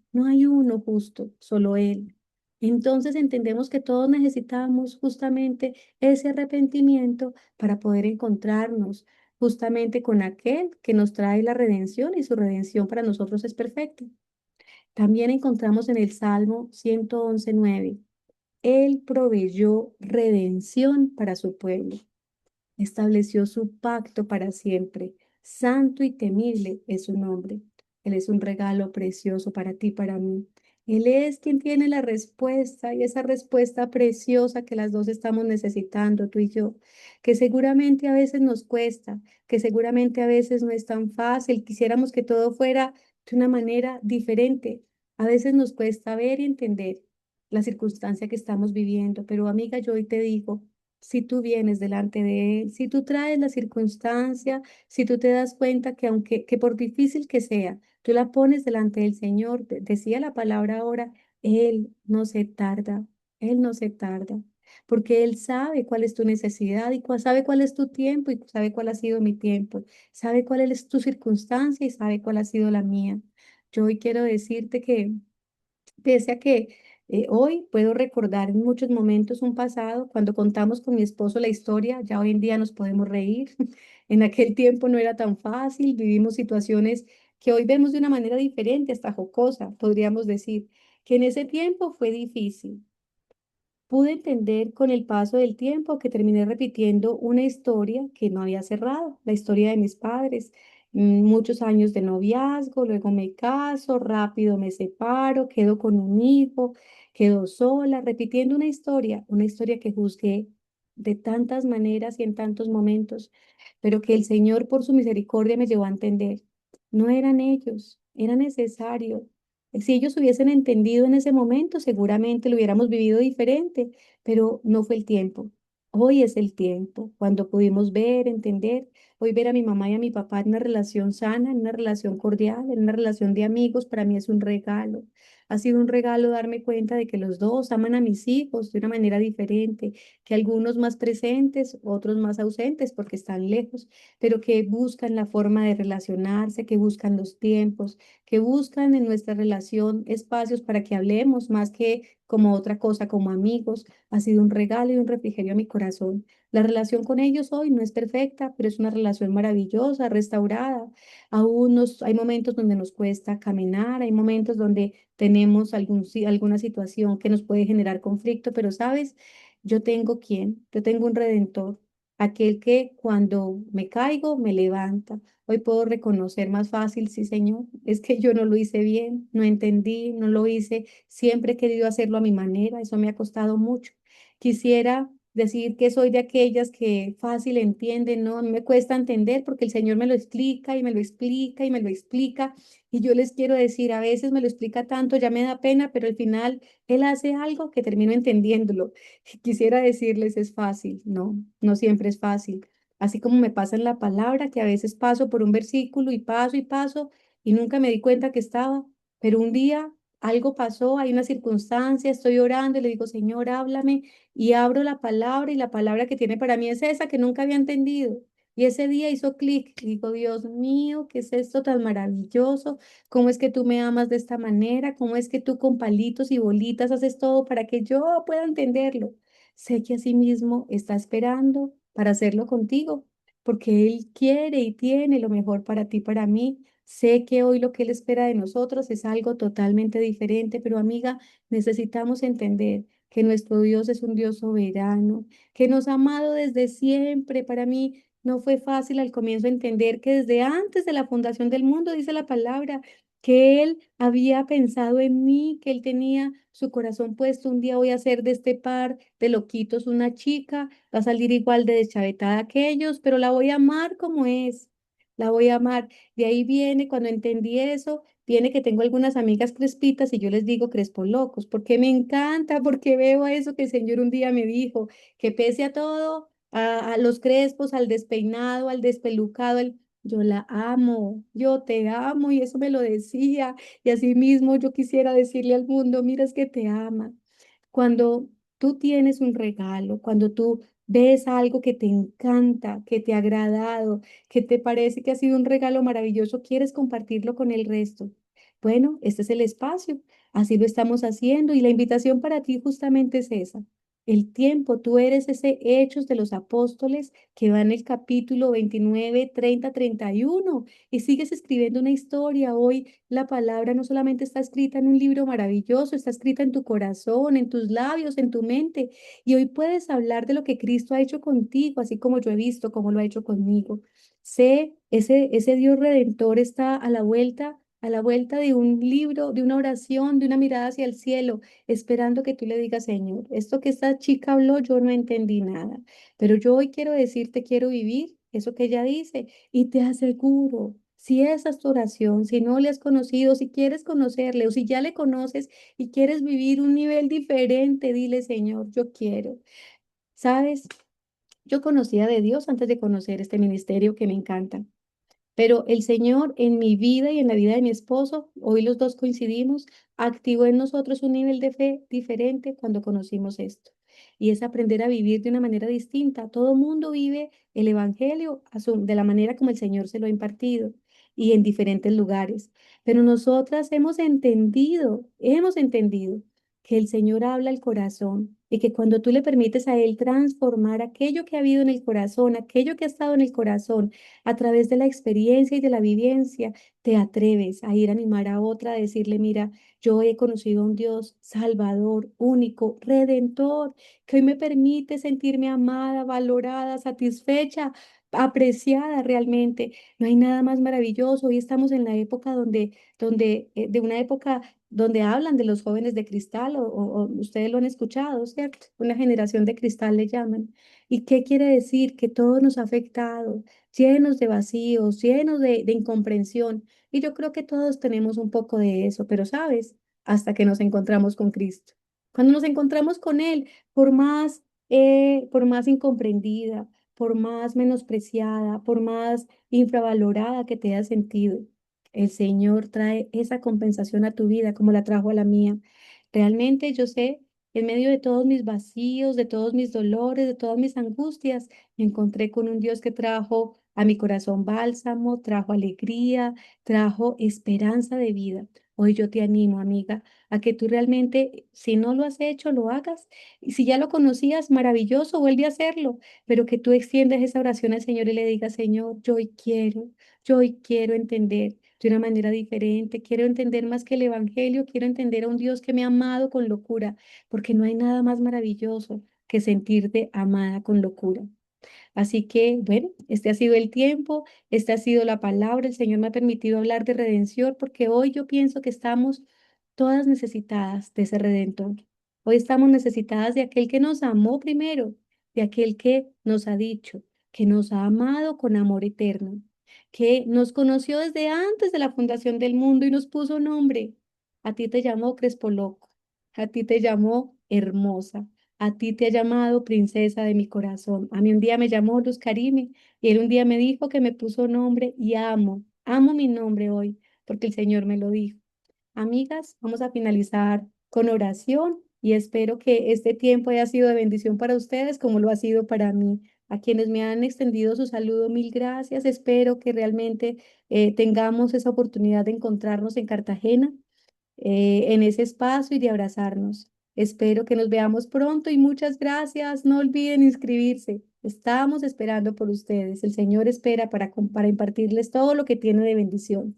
S2: justo, solo Él. Entonces entendemos que todos necesitamos justamente ese arrepentimiento para poder encontrarnos justamente con aquel que nos trae la redención y su redención para nosotros es perfecta. También encontramos en el Salmo 111:9, Él proveyó redención para su pueblo. Estableció su pacto para siempre. Santo y temible es su nombre. Él es un regalo precioso para ti, para mí. Él es quien tiene la respuesta y esa respuesta preciosa que las dos estamos necesitando, tú y yo, que seguramente a veces nos cuesta, que seguramente a veces no es tan fácil. Quisiéramos que todo fuera de una manera diferente. A veces nos cuesta ver y entender la circunstancia que estamos viviendo, pero amiga, yo hoy te digo, si tú vienes delante de Él, si tú traes la circunstancia, si tú te das cuenta que aunque que por difícil que sea, tú la pones delante del Señor, decía la palabra ahora, Él no se tarda, Él no se tarda, porque Él sabe cuál es tu necesidad y sabe cuál es tu tiempo y sabe cuál ha sido mi tiempo, sabe cuál es tu circunstancia y sabe cuál ha sido la mía. Yo hoy quiero decirte que pese a que hoy puedo recordar en muchos momentos un pasado, cuando contamos con mi esposo la historia, ya hoy en día nos podemos reír. En aquel tiempo no era tan fácil, vivimos situaciones que hoy vemos de una manera diferente, hasta jocosa, podríamos decir, que en ese tiempo fue difícil. Pude entender con el paso del tiempo que terminé repitiendo una historia que no había cerrado, la historia de mis padres. Muchos años de noviazgo, luego me caso, rápido me separo, quedo con un hijo, quedo sola, repitiendo una historia que juzgué, de tantas maneras y en tantos momentos, pero que el Señor por su misericordia me llevó a entender. No eran ellos, era necesario. Si ellos hubiesen entendido en ese momento, seguramente lo hubiéramos vivido diferente, pero no fue el tiempo. Hoy es el tiempo, cuando pudimos ver, entender, hoy ver a mi mamá y a mi papá en una relación sana, en una relación cordial, en una relación de amigos, para mí es un regalo. Ha sido un regalo darme cuenta de que los dos aman a mis hijos de una manera diferente, que algunos más presentes, otros más ausentes porque están lejos, pero que buscan la forma de relacionarse, que buscan los tiempos, que buscan en nuestra relación espacios para que hablemos más que como otra cosa, como amigos. Ha sido un regalo y un refrigerio a mi corazón. La relación con ellos hoy no es perfecta, pero es una relación maravillosa, restaurada. Hay momentos donde nos cuesta caminar, hay momentos donde tenemos alguna situación que nos puede generar conflicto, pero sabes, yo tengo un redentor, aquel que cuando me caigo me levanta. Hoy puedo reconocer más fácil, sí, Señor, es que yo no lo hice bien, no entendí, no lo hice, siempre he querido hacerlo a mi manera, eso me ha costado mucho. Quisiera decir que soy de aquellas que fácil entienden, no, a mí me cuesta entender porque el Señor me lo explica y me lo explica y me lo explica. Y yo les quiero decir, a veces me lo explica tanto, ya me da pena, pero al final Él hace algo que termino entendiéndolo. Quisiera decirles, es fácil, no, no siempre es fácil. Así como me pasa en la palabra, que a veces paso por un versículo y paso y nunca me di cuenta que estaba, pero un día algo pasó, hay una circunstancia, estoy orando y le digo, Señor, háblame y abro la palabra y la palabra que tiene para mí es esa que nunca había entendido. Y ese día hizo clic, y digo, Dios mío, ¿qué es esto tan maravilloso? ¿Cómo es que tú me amas de esta manera? ¿Cómo es que tú con palitos y bolitas haces todo para que yo pueda entenderlo? Sé que asimismo está esperando para hacerlo contigo, porque Él quiere y tiene lo mejor para ti, para mí. Sé que hoy lo que Él espera de nosotros es algo totalmente diferente, pero amiga, necesitamos entender que nuestro Dios es un Dios soberano, que nos ha amado desde siempre. Para mí no fue fácil al comienzo entender que desde antes de la fundación del mundo, dice la palabra, que Él había pensado en mí, que Él tenía su corazón puesto. Un día voy a hacer de este par de loquitos una chica, va a salir igual de deschavetada a aquellos, pero la voy a amar como es. La voy a amar. De ahí viene, cuando entendí eso, viene que tengo algunas amigas crespitas y yo les digo crespo locos, porque me encanta, porque veo eso que el Señor un día me dijo, que pese a todo, a los crespos, al despeinado, al despelucado, yo la amo, yo te amo y eso me lo decía. Y así mismo yo quisiera decirle al mundo, mira, es que te ama. Cuando tú tienes un regalo, cuando tú ves algo que te encanta, que te ha agradado, que te parece que ha sido un regalo maravilloso, quieres compartirlo con el resto. Bueno, este es el espacio, así lo estamos haciendo y la invitación para ti justamente es esa. El tiempo, tú eres ese Hechos de los Apóstoles que va en el capítulo 29, 30, 31 y sigues escribiendo una historia. Hoy la palabra no solamente está escrita en un libro maravilloso, está escrita en tu corazón, en tus labios, en tu mente. Y hoy puedes hablar de lo que Cristo ha hecho contigo, así como yo he visto cómo lo ha hecho conmigo. Sé, ese Dios redentor está a la vuelta de un libro, de una oración, de una mirada hacia el cielo, esperando que tú le digas, Señor, esto que esta chica habló, yo no entendí nada, pero yo hoy quiero decirte, quiero vivir eso que ella dice y te aseguro. Si esa es tu oración, si no le has conocido, si quieres conocerle o si ya le conoces y quieres vivir un nivel diferente, dile, Señor, yo quiero. ¿Sabes? Yo conocía de Dios antes de conocer este ministerio que me encanta. Pero el Señor en mi vida y en la vida de mi esposo, hoy los dos coincidimos, activó en nosotros un nivel de fe diferente cuando conocimos esto. Y es aprender a vivir de una manera distinta. Todo mundo vive el Evangelio de la manera como el Señor se lo ha impartido y en diferentes lugares. Pero nosotras hemos entendido que el Señor habla al corazón y que cuando tú le permites a Él transformar aquello que ha habido en el corazón, aquello que ha estado en el corazón, a través de la experiencia y de la vivencia, te atreves a ir a animar a otra, a decirle, mira, yo he conocido a un Dios salvador, único, redentor, que hoy me permite sentirme amada, valorada, satisfecha, apreciada realmente. No hay nada más maravilloso. Hoy estamos en la época de una época donde hablan de los jóvenes de cristal, o ustedes lo han escuchado, ¿cierto? Una generación de cristal le llaman. ¿Y qué quiere decir? Que todo nos ha afectado, llenos de vacíos, llenos de incomprensión. Y yo creo que todos tenemos un poco de eso, pero sabes, hasta que nos encontramos con Cristo. Cuando nos encontramos con Él, por más incomprendida, por más menospreciada, por más infravalorada que te hayas sentido, el Señor trae esa compensación a tu vida como la trajo a la mía. Realmente yo sé, en medio de todos mis vacíos, de todos mis dolores, de todas mis angustias, me encontré con un Dios que trajo a mi corazón bálsamo, trajo alegría, trajo esperanza de vida. Hoy yo te animo, amiga, a que tú realmente, si no lo has hecho, lo hagas. Y si ya lo conocías, maravilloso, vuelve a hacerlo, pero que tú extiendas esa oración al Señor y le digas, Señor, yo hoy quiero entender de una manera diferente, quiero entender más que el Evangelio, quiero entender a un Dios que me ha amado con locura, porque no hay nada más maravilloso que sentirte amada con locura. Así que, bueno, este ha sido el tiempo, esta ha sido la palabra. El Señor me ha permitido hablar de redención porque hoy yo pienso que estamos todas necesitadas de ese redentor. Hoy estamos necesitadas de aquel que nos amó primero, de aquel que nos ha dicho, que nos ha amado con amor eterno, que nos conoció desde antes de la fundación del mundo y nos puso nombre. A ti te llamó Crespo Loco, a ti te llamó Hermosa. A ti te ha llamado princesa de mi corazón. A mí un día me llamó Luz Karime y él un día me dijo que me puso nombre y amo mi nombre hoy porque el Señor me lo dijo. Amigas, vamos a finalizar con oración y espero que este tiempo haya sido de bendición para ustedes como lo ha sido para mí. A quienes me han extendido su saludo, mil gracias. Espero que realmente tengamos esa oportunidad de encontrarnos en Cartagena en ese espacio y de abrazarnos. Espero que nos veamos pronto y muchas gracias. No olviden inscribirse. Estamos esperando por ustedes. El Señor espera para impartirles todo lo que tiene de bendición.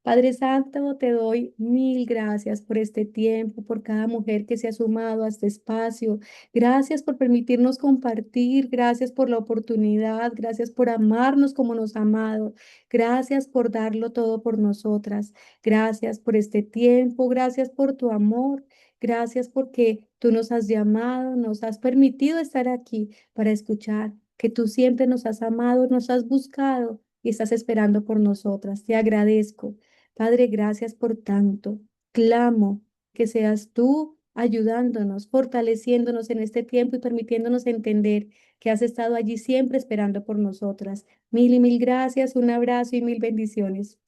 S2: Padre Santo, te doy mil gracias por este tiempo, por cada mujer que se ha sumado a este espacio. Gracias por permitirnos compartir, gracias por la oportunidad, gracias por amarnos como nos ha amado, gracias por darlo todo por nosotras, gracias por este tiempo, gracias por tu amor, gracias porque tú nos has llamado, nos has permitido estar aquí para escuchar, que tú siempre nos has amado, nos has buscado y estás esperando por nosotras. Te agradezco. Padre, gracias por tanto. Clamo que seas tú ayudándonos, fortaleciéndonos en este tiempo y permitiéndonos entender que has estado allí siempre esperando por nosotras. Mil y mil gracias, un abrazo y mil bendiciones.